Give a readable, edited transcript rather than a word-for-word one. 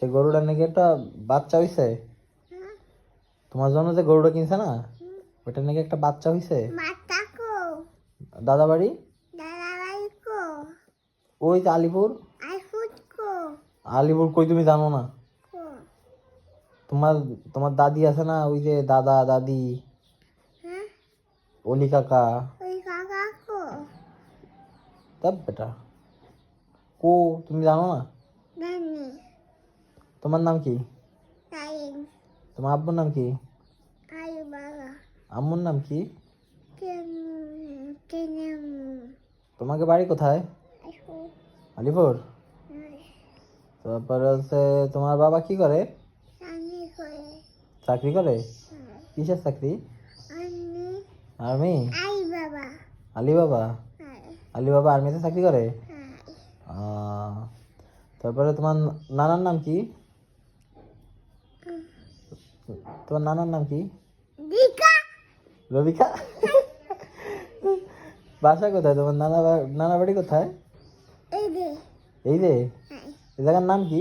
সে গরুটা নাকি একটা বাচ্চা হইছে। তোমার জন্য যে গরুটা কিনছে না, ওটা নাকি একটা বাচ্চা হইছে। দাদা বাড়ি ওই যে আলিপুর। আলিপুর কই তুমি জানো না? তোমার তোমার দাদি আছে না, ওই যে দাদা দাদি, অলি কাকা। তব বেটা কো তুমি জানো না? তোমার নাম কি? তোমার আব্বুর নাম কি? আম্মুর নাম কি? তোমাকে বাড়ি কোথায়? আলিপুর। তারপরে হচ্ছে তোমার বাবা কি করে? চাকরি করে? কিসের চাকরি? আর্মি। আলি বাবা। আলি বাবা আর্মিতে চাকরি করে। তারপরে তোমার নানার নাম কি? তোমার নানার নাম কি? রবিকা। বাসা কোথায় তোমার? নানা বাড়ি কোথায়? এই যে এই জায়গার নাম কি?